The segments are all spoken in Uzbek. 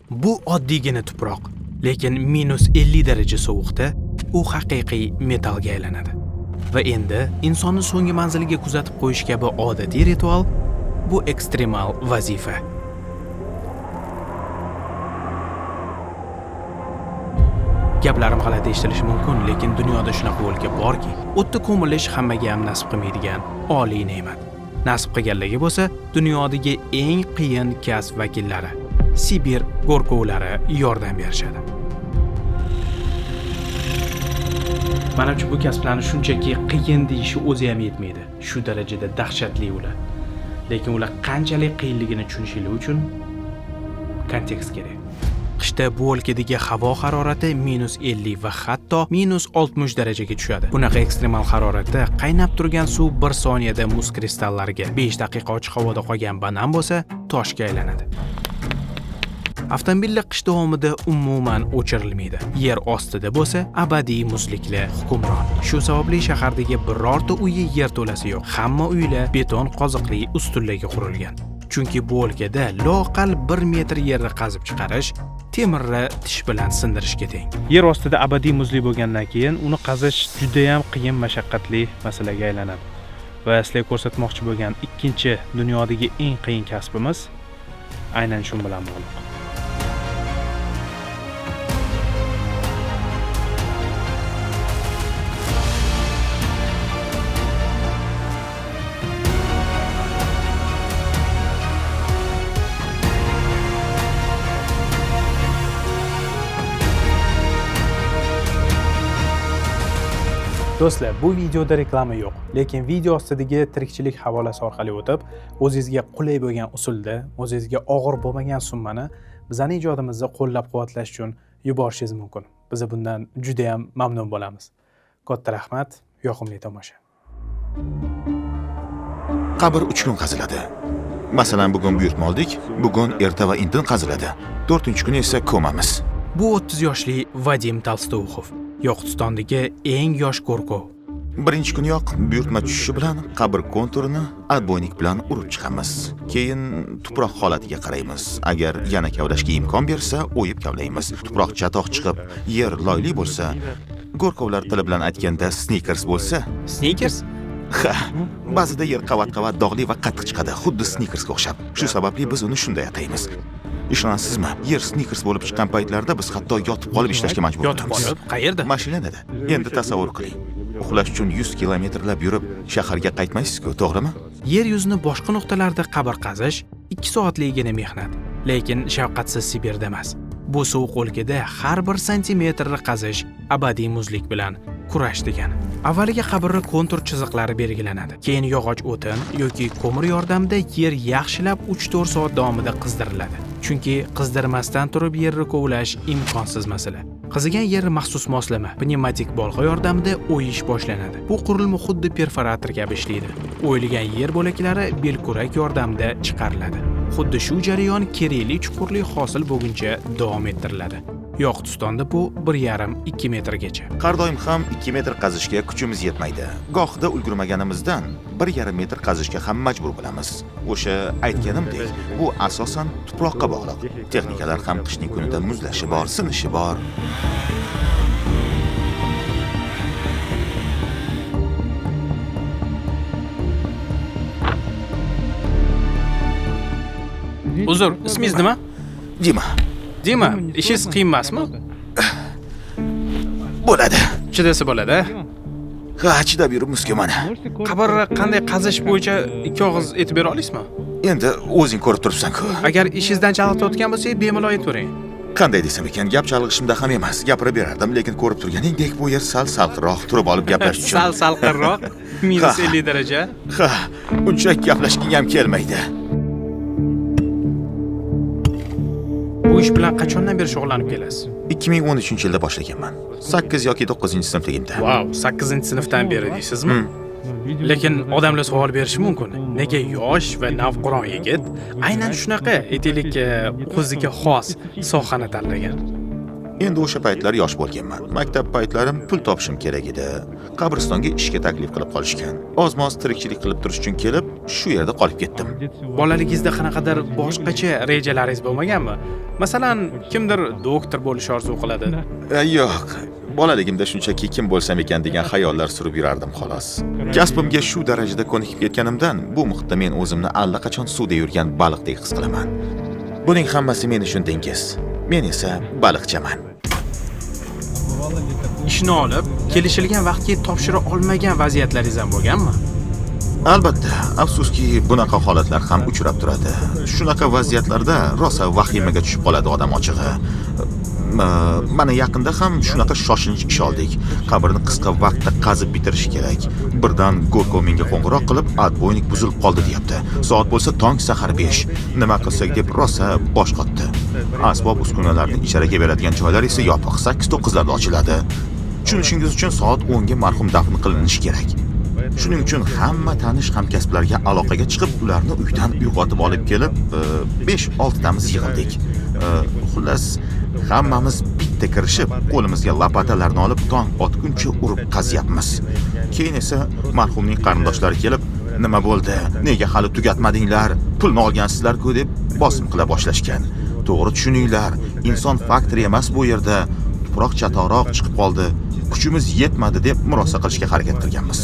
Bu oddiygina tuproq, lekin -50 daraja sovuqda u haqiqiy metallga aylanadi. Va endi insonni so'nggi manziliga kuzatib qo'yish kabi odatiy ritual bu ekstremal vazifa. Gaplarim g'alati eshitilishi mumkin, lekin dunyoda shunaqa o'lka borki, o'tda ko'milish hammaga ham nasib qilmaydigan oliy ne'mat. Nasib qilganligi bo'lsa, dunyodagi eng qiyin kasb vakillari, Sibir go'rkovlari yordam berishadi. Menimcha bu kasblarni shunchaki qiyin deyishi o'zi ham yetmaydi. Shu darajada dahshatli ular. Lekin ular qanchalik qiyinligini tushunishlik uchun kontekst kerak. Qishda bu o'lkadagi havo harorati -50 va hatto -60 darajaga tushadi. Bunaqa ekstremal haroratda qaynab turgan suv 1 soniyada muz kristallariga, 5 daqiqa ochiq havoda qolgan banan bo'lsa, toshga aylanadi. Avtomobillar qish davomida umuman o'chirilmaydi. Yer ostida bo'lsa, abadiy muzliklar hukmron. Shu sababli shahardagi birorta uyi yerto'lasi yo'q. Hamma uylar beton qoziqli ustunlarga qurilgan. Chunki bu o'lkada loqal 1 metr yerni qazib chiqarish temirni tish bilan sindirishga teng. Yer ostida abadiy muzli bo'lgandan keyin uni qazish juda ham qiyin, mashaqqatli masalaga aylanadi. Va sizlarga ko'rsatmoqchi bo'lgan ikkinchi dunyodagi eng qiyin kasbimiz aynan shu bilan bog'liq. Do'stlar, bu videoda reklama yo'q, lekin video ostidagi tirikchilik havolasi orqali o'tib, o'zingizga qulay bo'lgan usulda, o'zingizga og'ir bo'lmagan summani bizning ijodimizda qo'llab-quvvatlash uchun yuborishingiz mumkin. Biz bundan juda ham mamnun bo'lamiz. Katta rahmat, yoqimli tomosha. Qabr 3 kun qaziladi. Masalan, bugun buyurtma oldik, bugun erta va indin qaziladi. 4-kuni esa ko'mamiz. Bu 30 yoshli Vadim Tolstoyxov, Yoqutistondagi eng yosh go'rkov. Birinchi kuniyoq buyurtma tushishi bilan qabr konturini odbойник bilan urib chiqamiz. Keyin tuproq holatiga qaraymiz. Agar yana kavlashga imkon bersa, o'yib kavlaymiz. Tuproq chatoq chiqib, yer loyli bo'lsa, go'rkovlar tili bilan aytganda sneakers bo'lsa, Sneakers? ha, ba'zida yer qavat-qavat dog'li va qattiq chiqadi, xuddi sneakersga o'xshab. Shu sababli biz uni shunday ataymiz. Ishonasizmi? Yer sneakers bo'lib chiqqan paytlarda biz hatto yotib qolib ishlashga majbur Yotib bo'lamiz. qolib, qayerda? Mashinada. Endi tasavvur qiling. Uxlash uchun 100 kilometrlab yurib, shaharga qaytmaysiz-ku, to'g'rimi? Yer yuzini boshqa nuqtalarda qabr qazish 2 soatligina mehnat, lekin shafqatsiz Sibirda emas. Bu sovuq o'lkada har 1 santimetrni qazish abadiy muzlik bilan kurash degani. Avvaliga qabrning kontur chiziqlari belgilanadi. Keyin yog'och o'tin yoki ko'mir yordamida yer yaxshilab 3-4 soat davomida qizdiriladi. Chunki qizdirmasdan turib yerni kovlash imkonsiz masala. Qizigan yer maxsus moslama, pnevmatik bolg'a yordamida o'yish boshlanadi. Bu qurilma xuddi perforator kabi ishlaydi. O'yilgan yer bo'laklari belkurak yordamida chiqariladi. Xuddi shu jarayon kerakli chuqurlik hosil bo'lguncha davom ettiriladi. Yoqutistonda bu 1,5-2 metrgacha. Har doim ham 2 metr qazishga kuchimiz yetmaydi. Gohida ulgurmaganimizdan 1,5 metr qazishga ham majbur bo'lamiz. O'sha aytganimdek, bu asosan tuproqqa bog'liq. Texnikalar ham qishning kunida muzlashi bor, sinishi bor. Uzr, ismingiz nima? Dima. Dima, ishingiz qiyin emasmi? Bo'ladi. Chidasa bo'ladi. Ha, chidab yurib muskimani. Qabrni qanday qazish bo'yicha 2 og'iz aytib bera olasizmi? Endi o'zing ko'rib turibsan-ku. Agar ishingizdan chalg'itayotgan bo'lsangiz, bemalol aytavering. Qanday desam ekan, gap chalg'ishimda ham emas, gapirib berardim, lekin ko'rib turganingdek bu yer sal salqinroq, turib olib gaplash uchun. Sal salqinroq, -50 daraja. Ha, uncha gaplashging ham kelmaydi. Bu ish bilan qachondan beri shug'ullanib kelasiz? 2013-yilda boshlaganman. 8 yoki 9-sinfligimda. Wow, 8-sinfdan beri deysizmi? Lekin odamlar savol berishi mumkin. Nega yosh va navqiron yigit aynan shunaqa aytaylik o'ziga xos sohani tanlagan? Endi o'sha paytlar yosh bo'lganman. Maktab paytlarim pul topishim kerak edi. Qabristonga ishga taklif qilib qolishgan. Ozmoz tirikchilik qilib turish uchun kelib, shu yerda qolib ketdim. Bolaligingizda qanaqadir boshqacha rejalaringiz bo'lmaganmi? Masalan, kimdir doktor bo'lish orzu qiladi. Yo'q, bolaligimda shunchaki kim bo'lsam ekan degan xayollar surib yurardim xolos. Kasbimga shu darajada ko'nikib ketganimdan, bu muhitda men o'zimni allaqachon suvda yurgan baliqdek his qilaman. Buning hammasi men uchun dengiz. Men esa baliqchaman. Ishni olib, kelishilgan vaqtga topshira olmagan vaziyatlaringiz ham bo'lganmi? Albatta, afsuski bunaqa holatlar ham uchrab turadi. Shunaqa vaziyatlarda rosa vahimaga tushib qoladi odam ochig'i. Mana yaqinda ham shunaqa shoshilinch ish oldik. Qabrni qisqa vaqtda qazib bitirish kerak. Birdan Gorko menga qo'ng'iroq qilib, atboynik buzilib qoldi deyapti. Soat bo'lsa tong sahar 5. Nima qilsak deb rosa bosh qotdi. Asbob uskunalarni ijaraga beradigan joylar esa yopiq 8-9larda ochiladi. Tushunishingiz uchun soat 10 ga marhum dafn qilinishi kerak. Shuning uchun hamma tanish hamkasblarga aloqaga chiqib, ularni uydan uyg'otib olib kelib, 5-6 tamiz yig'ildik. Xullas, hammamiz bitta kirishib, qo'limizga lopatalarni olib, tong otguncha urib qazyapmiz. Keyin esa marhumning qarindoshlari kelib, "Nima bo'ldi? Nega hali tugatmadinglar? Pulni olgansizlar-ku" deb bosim qila boshlashgan. To'g'ri tushuninglar, inson faktori emas bu yerda. Tuproq chatoqroq chiqib qoldi. Kuchimiz yetmadi deb murosa qilishga harakat qilganmiz.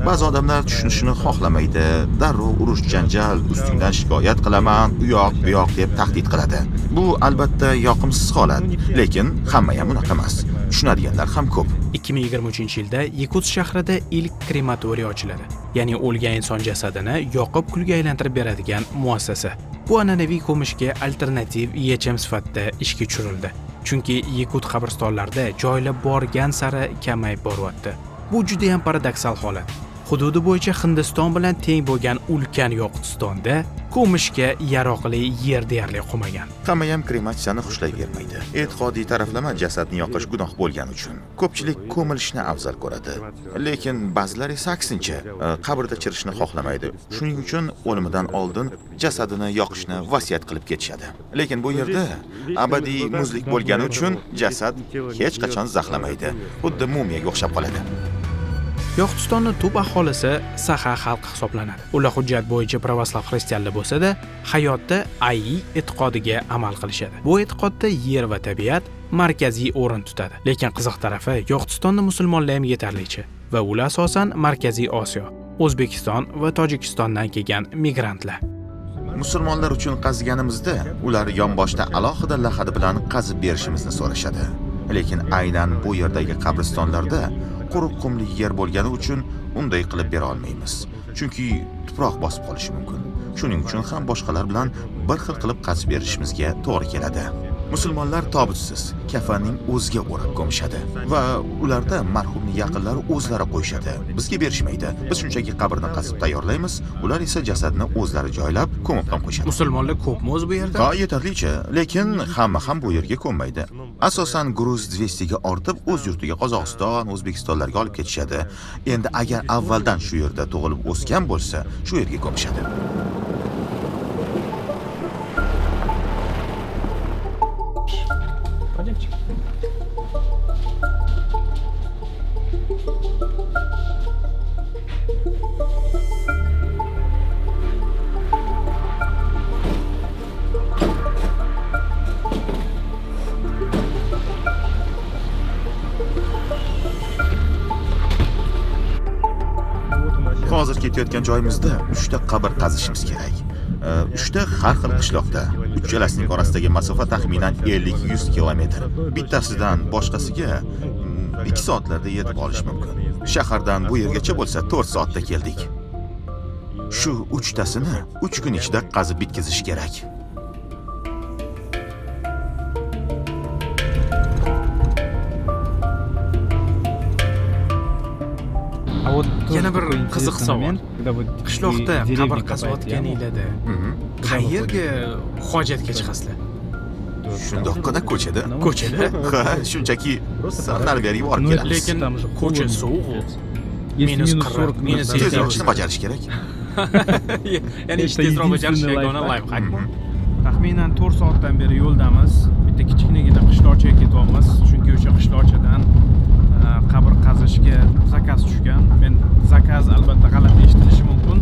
Ba'zi odamlar tushunishni xohlamaydi, darrov urush janjal, ustingdan shikoyat qilaman, u yoq, bu yoq deb tahdid qiladi. Bu albatta yoqimsiz holat, lekin hamma ham unaqa emas. Tushunadiganlar ham ko'p. 2023-yilda Yakutsk shahrida ilk krematoriy ochiladi. Ya'ni o'lgan inson jasadini yoqib kulga aylantirib beradigan muassasa. Bu an'anaviy ko'mishga alternativ yechim sifatida ishga tushirildi. Chunki Yakut qabristonlarida joylar borgan sari kamayib boryapti. Bu juda ham paradoksal holat. Hududi bo'yicha Hindiston bilan teng bo'lgan ulkan Yoqutistonda ko'mishga yaroqli yer deyarli qolmagan. Hamma ham krematsiyani xushlayvermaydi. E'tiqodiy taraflama jasadni yoqish gunoh bo'lgani uchun ko'pchilik ko'milishni afzal ko'radi. Lekin ba'zilar esa aksincha, qabrda chirishni xohlamaydi. Shuning uchun o'limidan oldin jasadini yoqishni vasiyat qilib ketishadi. Lekin bu yerda abadiy muzlik bo'lgani uchun jasad hech qachon zaxlamaydi. Xuddi mumiyaga o'xshab qoladi. Yoqutistonning tub aholisi saxa xalq hisoblanadi. Ular hujjat bo'yicha pravoslav xristianlar bo'lsa-da, hayotda ayyi e'tiqodiga amal qilishadi. Bu e'tiqodda yer va tabiat markaziy o'rin tutadi. Lekin qiziq tarafi, Yoqutistonning musulmonlari ham yetarlicha va ular asosan Markaziy Osiyo, O'zbekiston va Tojikistondan kelgan migrantlar. Musulmonlar uchun qaziganimizda, ular yonboshda alohida lahadi bilan qazib berishimizni so'rashadi. Lekin aynan bu yerdagi qabristonlarda quruq qumli yer bo'lgani uchun unday qilib bera olmaymiz. Chunki tuproq bosib qolishi mumkin. Shuning uchun ham boshqalar bilan bir xil qilib qazib berishimizga to'g'ri keladi. Musulmonlar tobutsiz, kafanning o'ziga o'rab ko'mishadi va ularda marhumning yaqinlari o'zlari qo'yishadi. Bizga berishmaydi. Biz shunchaki qabrni qazib tayyorlaymiz, ular esa jasadni o'zlari joylab ko'mib ham qo'yishadi. Musulmonlar ko'pmi o'z bu yerda? Ha, yetarlicha, lekin hamma ham bu yerga ko'mmaydi. Asosan Gruz 200 ga ortib o'z yurtiga Qozog'iston, O'zbekistonlarga olib ketishadi. Endi agar avvaldan shu yerda tug'ilib o'sgan bo'lsa, shu yerga ko'mishadi. Hozir ketayotgan joyimizda 3 ta qabr qazishimiz kerak. 3 ta har xil qishloqda. Uchalasining orasidagi masofa taxminan 50-100 kilometr. Bittasidan boshqasiga 2 soatlarda yetib olish mumkin. Shahardan bu yergacha bo'lsa 4 soatda keldik. Shu 3 tasini 3 kun ichida qazib bitkazish kerak. Yana bir qiziq savol. Qishloqda qabr qazayotganinglarda qayerga hojatga chiqasizlar? Shundoqqina ko'chada. Ko'chada? Ha, shunchaki nariga yuborib kelamiz. Lekin ko'cha sovuq. -40, tezroq ishni bajarish kerak. Ya'ni ish tezroq bajarish yagona lifehack. Taxminan 4 soatdan beri yo'ldamiz. Bitta kichkinagina qishloqchaga ketyapmiz. Chunki o'sha qishloqchadan qabr qazishga zakaz tushgan. Men zakaz albatta g'alati eshitilishi mumkin.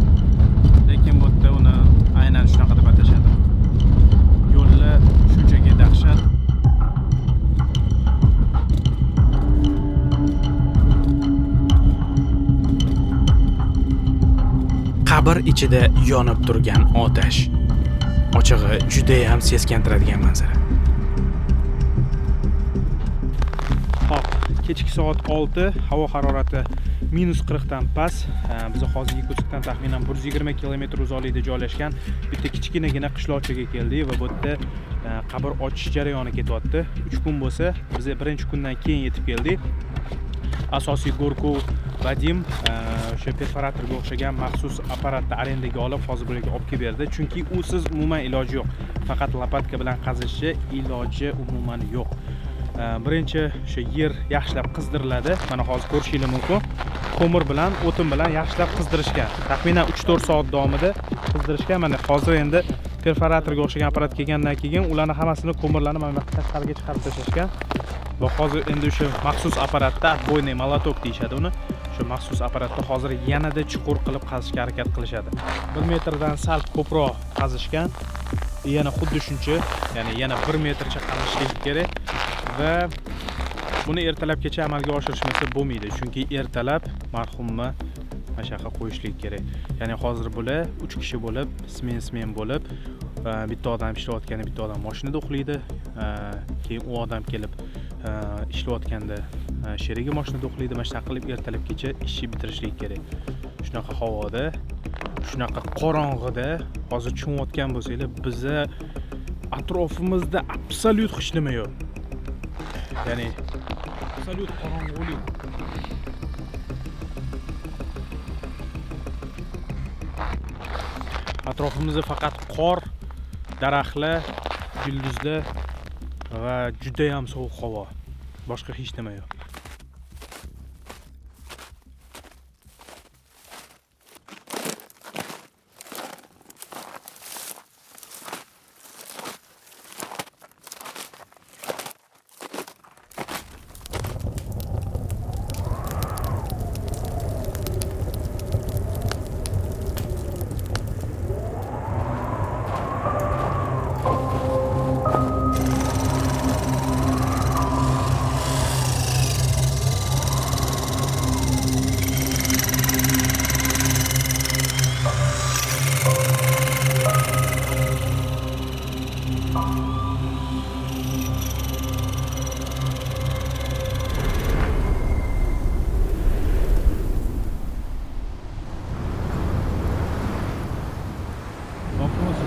lekin bu yerda uni aynan shunaqa deb atashadi. Yo'llar shunchaki dahshat. Qabr ichida yonib turgan otash. Ochig'i juda ham seskantiradigan manzara. Hop, kechki soat 6, havo harorati -40 dan past. Biz hozir Yakutskdan taxminan 120 km uzoqlikda joylashgan bitta kichkinagina qishloqchaga keldik va bu yerda qabr ochish jarayoni ketyapti. 3 kun bo'lsa, biz birinchi kundan keyin yetib keldik. Asosiy Gorkov Vadim o'sha perforatorga o'xshagan maxsus apparatni arendaga olib, hozir bularga olib kelib berdi. Chunki usiz umuman iloji yo'q. Faqat lopatka bilan qazishni iloji umuman yo'q. Birinchi o'sha yer yaxshilab qizdiriladi. Mana hozir ko'rishingiz mumkin. Ko'mir bilan, o'tin bilan yaxshilab qizdirishgan. Taxminan 3-4 soat davomida qizdirishgan. Mana hozir endi perforatorga o'xshagan apparat kelgandan keyin ularni hammasini ko'mirlarni mana bu tashqariga chiqarib tashlashgan. Va hozir endi o'sha maxsus apparatda отбойный молоток deyshadi uni. Shu maxsus apparatda hozir yanada chuqur qilib qazishga harakat qilishadi. 1 metrdan sal ko'proq qazishgan. Yana xuddi shuncha, ya'ni yana 1 metrcha qazishligi kerak va buni ertalabgacha amalga oshirishmasa bo'lmaydi, chunki ertalab marhumni mana shu yoqqa qo'yishlik kerak. Ya'ni hozir bular 3 kishi bo'lib, smen bo'lib, bitta odam ishlayotganda bitta odam mashinada uxlaydi, keyin u odam kelib ishlayotganda sherigi mashinada uxlaydi. Mana shunaqa qilib ertalabgacha ishni bitirishlik kerak. Shunaqa havoda, shunaqa qorong'ida hozir tushunayotgan bo'lsanglar, biza atrofimizda absolyut hech nima yo'q. Ya'ni absolyut qorong'ulik. Atrofimizda faqat qor, daraxtlar, yulduzlar va juda ham sovuq havo. Boshqa hech nima yo'q.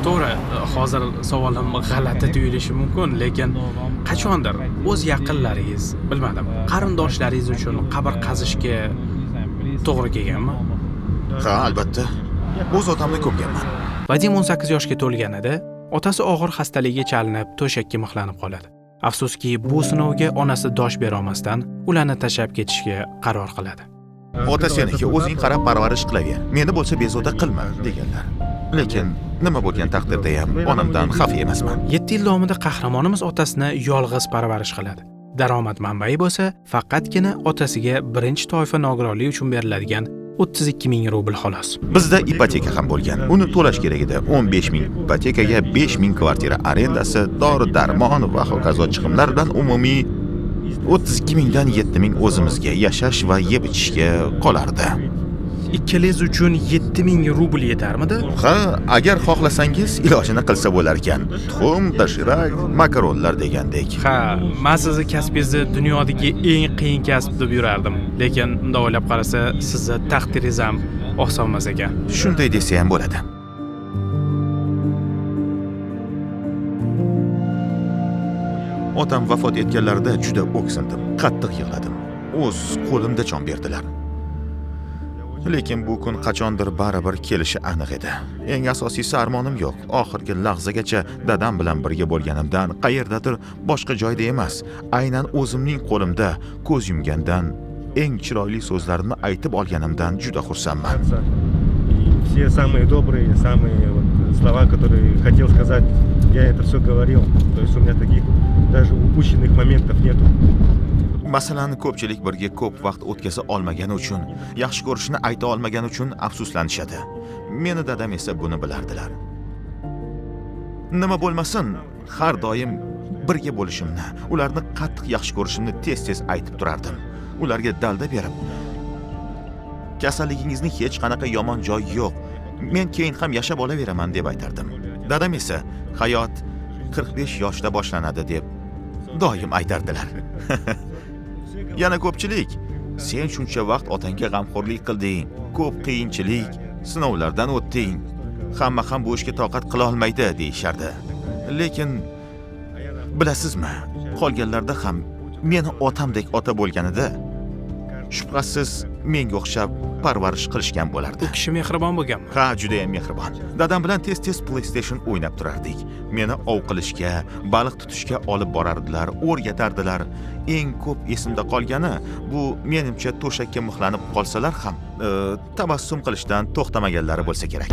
To'g'ri, hozir savolim g'alati tuyulishi mumkin, lekin qachondir o'z yaqinlaringiz, bilmadim, qarindoshlaringiz uchun qabr qazishga to'g'ri kelganmi? Ha, albatta. O'z otamni ko'rganman. Vadim 18 yoshga to'lganida otasi og'ir xastalikka chalinib, to'shakka mixlanib qoladi. Afsuski, bu sinovga onasi dosh bera olmasdan ularni tashlab ketishga qaror qiladi. Otasinikiga o'zing qarab parvarish qilaver. Meni bo'lsa bezovta qilma deganlar. Lekin nima bo'lgan taqdirda ham onamdan xafa emasman. 7 yil davomida qahramonimiz otasini yolg'iz parvarish qiladi. Daromad manbai bo'lsa, faqatgina otasiga birinchi toifa nogironlik uchun beriladigan 32 ming rubl xolos. Bizda ipoteka ham bo'lgan. Uni to'lash kerak edi. 15 ming ipotekaga 5 ming kvartira arendasi, dori-darmon va hokazo chiqimlar bilan umumiy 32 mingdan 7 ming o'zimizga yashash va yeb ichishga qolardi. Ikkalangiz uchun 7 ming rubl yetarmidi? Ha, agar xohlasangiz ilojini qilsa bo'lar ekan. Tuxum, dashirak, makaronlar degandek. Ha, men sizni kasbingizni dunyodagi eng qiyin kasb deb yurardim. Lekin unda o'ylab qarasa, sizni taqdiringiz ham oson emas ekan. Shunday desa ham bo'ladi. Otam vafot etganlarida juda o'ksindim, qattiq yig'ladim. O'z qo'limda jon berdilar. Lekin bu kun qachondir baribir kelishi aniq edi. Eng asosiysi armonim yo'q. Oxirgi lahzagacha dadam bilan birga bo'lganimdan qayerdadir boshqa joyda emas, aynan o'zimning qo'limda ko'z yumgandan eng chiroyli so'zlarni aytib olganimdan juda xursandman. Все самые добрые, самые слова, которые хотел сказать, я это все говорил. То есть у меня таких даже упущенных моментов нету. Masalan, ko'pchilik birga ko'p vaqt o'tkaza olmagani uchun, yaxshi ko'rishni ayta olmagani uchun afsuslanishadi. Meni dadam esa buni bilardilar. Nima bo'lmasin, har doim birga bo'lishimni, ularni qattiq yaxshi ko'rishimni tez-tez aytib turardim. Ularga dalda berib, kasalligingizni hech qanaqa yomon joyi yo'q. Men keyin ham yashab olaveraman deb aytardim. Dadam esa hayot 45 yoshda boshlanadi deb doim aytardilar. Yana ko'pchilik, sen shuncha vaqt otangga g'amxo'rlik qilding, ko'p qiyinchilik, sinovlardan o'tding. Hamma ham bu ishga toqat qila olmaydi deyishardi. Lekin bilasizmi, qolganlarda ham meni otamdek ota bo'lganida shubhasiz menga o'xshab parvarish qilishgan bo'lardi. U kishi mehribon bo'lganmi? Ha, juda ham mehribon. Dadam bilan tez-tez PlayStation o'ynab turardik. Meni ov qilishga, baliq tutishga olib borardilar, o'rgatardilar. Eng ko'p esimda qolgani, bu menimcha to'shakka mixlanib qolsalar ham tabassum qilishdan to'xtamaganlari bo'lsa kerak.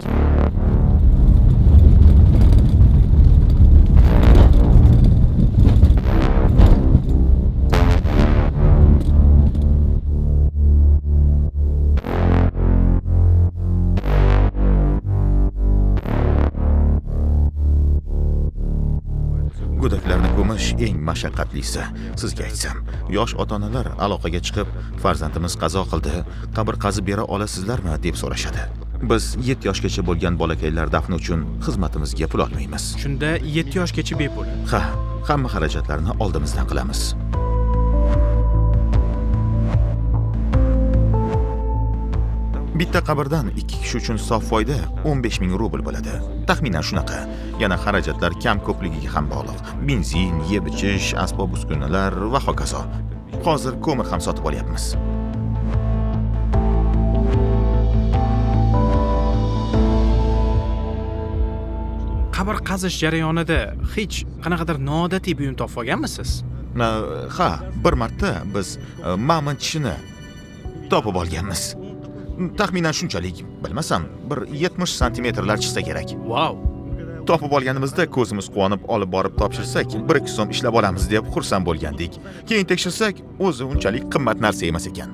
Go'daklarni ko'mish eng mashaqqatlisi. Sizga aytsam, yosh ota-onalar aloqaga chiqib, farzandimiz qazo qildi, qabr qazib bera olasizlarmi deb so'rashadi. Biz 7 yoshgacha bo'lgan bolakaylar dafni uchun xizmatimizga pul olmaymiz. Shunda 7 yoshgacha bepul. Ha, hamma xarajatlarni oldimizdan qilamiz. Bitta qabrdan 2 kishi uchun sof foyda 15 ming rubl bo'ladi. Taxminan shunaqa. Yana xarajatlar kam ko'pligiga ham bog'liq. Benzin, yeb-ichish, asbob-uskunalar va hokazo. Hozir ko'mir ham sotib olyapmiz. Qabr qazish jarayonida hech qanaqadir noodatiy buyum topib olganmisiz? Ha, bir marta biz mamont tishini topib olganmiz. Taxminan shunchalik, bilmasam, bir 70 santimetrlar chiqsa kerak. Wow. Topib olganimizda ko'zimiz quvonib olib borib topshirsak, 1-2 so'm ishlab olamiz deb xursand bo'lgandik. Keyin tekshirsak, o'zi unchalik qimmat narsa emas ekan.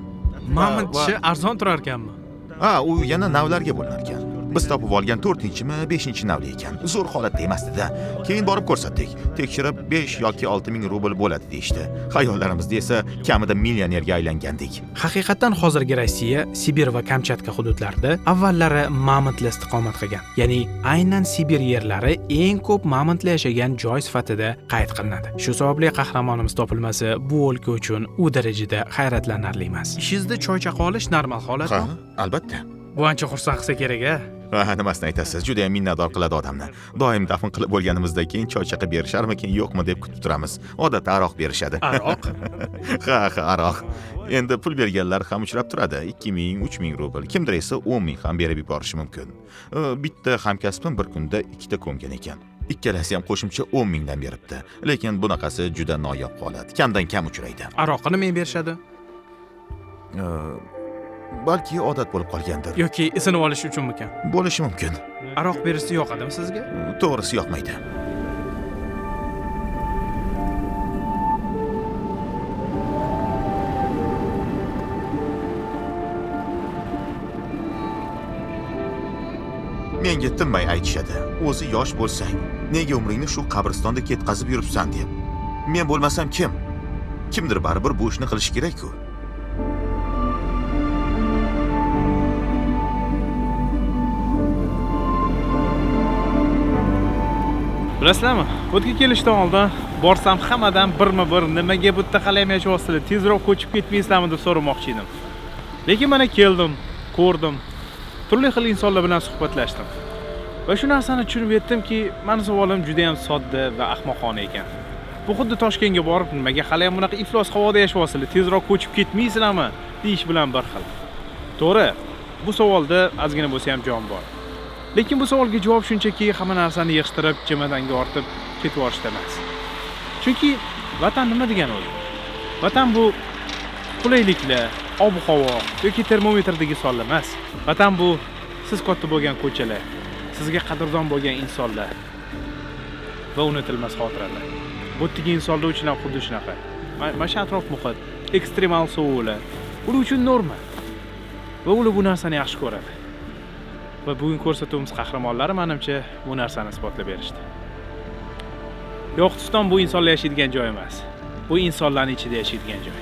Mamont tishi arzon turar ekanmi? Ha, u yana navlarga bo'linar ekan. Biz topib olgan 4-mi, 5-navli ekan. Zo'r holatda emasdi-da. Keyin borib ko'rsatdik. Tekshirib 5 yoki 6 ming rubl bo'ladi deyshti. Xayollarimizda esa kamida millionerga aylangandik. Haqiqatan hozirgi Rossiya, Sibir va Kamchatka hududlarida avvallari mamontlar istiqomat qilgan. Ya'ni aynan Sibir yerlari eng ko'p mamontlar yashagan joy sifatida qayd qilinadi. Shu sababli qahramonimiz topilmasi bu o'lka uchun u darajada hayratlanarli emas. Ishingizda choy chaqa olish normal holatmi? Ha, albatta. Bu ancha xursand qilsa kerak-a? Ha, nimasini aytasiz? Juda ham minnatdor qiladi odamni. Doim dafn qilib bo'lganimizdan keyin choy chaqa berisharmikin, yo'qmi deb kutib turamiz. Odatda aroq berishadi. Aroq? Ha, aroq. Endi pul berganlar ham uchrab turadi. 2 ming, 3 ming rubl. Kimdir esa 10 ming ham berib yuborishi mumkin. Bitta hamkasbim bir kunda 2 ta ko'mgan ekan. Ikkalasi ham qo'shimcha 10 mingdan beribdi. Lekin bunaqasi juda noyob holat. Kamdan kam uchraydi. Aroqni men berishadi? Balki odat bo'lib qolgandir. Yoki isinib olish uchunmikan? Bo'lishi mumkin. Aroq berishsa yoqadimi sizga? To'g'risi yoqmaydi. Menga tinmay aytishadi. O'zi yosh bo'lsang, nega umringni shu qabristonda ketkazib yuribsan deb. Men bo'lmasam kim? Kimdir baribir bu ishni qilish kerak-ku. Bilasizlarmi? O'tga kelishdan oldin borsam hammadan birma-bir nimaga bu yerda qalay yashayapsizlar, tezroq ko'chib ketmaysizlarmi deb so'ramoqchi edim. Lekin mana keldim, ko'rdim. Turli xil insonlar bilan suhbatlashdim. Va shu narsani tushunib yetdimki, meni savolim juda ham sodda va ahmoqona ekan. Bu xuddi Toshkentga borib, nimaga hali ham bunaqa iflos havoda yashayapsizlar, tezroq ko'chib ketmaysizlarmi deyish bilan bir xil. To'g'ri, bu savolda ozgina bo'lsa ham jon bor. Lekin bu savolga javob shunchaki hamma narsani yig'ishtirib, chemadanga ortib ketib yorishda emas. Chunki vatan nima degani o'zi? Vatan bu qulayliklar, ob-havo yoki termometrdagi sonlar emas. Vatan bu siz katta bo'lgan ko'chalar, sizga qadrdon bo'lgan insonlar va unutilmas xotiralar. Bu yerdagi insonlar uchun ham xuddi shunaqa. mana shu atrof muhit, ekstremal sovuqlar ular uchun norma. Va ular bu narsani yaxshi ko'radi. Va bugun ko'rsatuvimiz qahramonlari menimcha bu narsani isbotlab berishdi. Yoqutiston bu insonlar yashaydigan joy emas. Bu insonlarning ichida yashaydigan joy.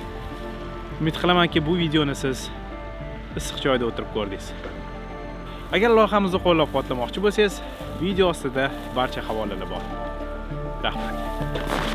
Umid qilamanki, bu videoni siz issiq joyda o'tirib ko'rdingiz. Agar loyihamizni qo'llab-quvvatlamoqchi bo'lsangiz, video ostida barcha havolalar bor. Rahmat.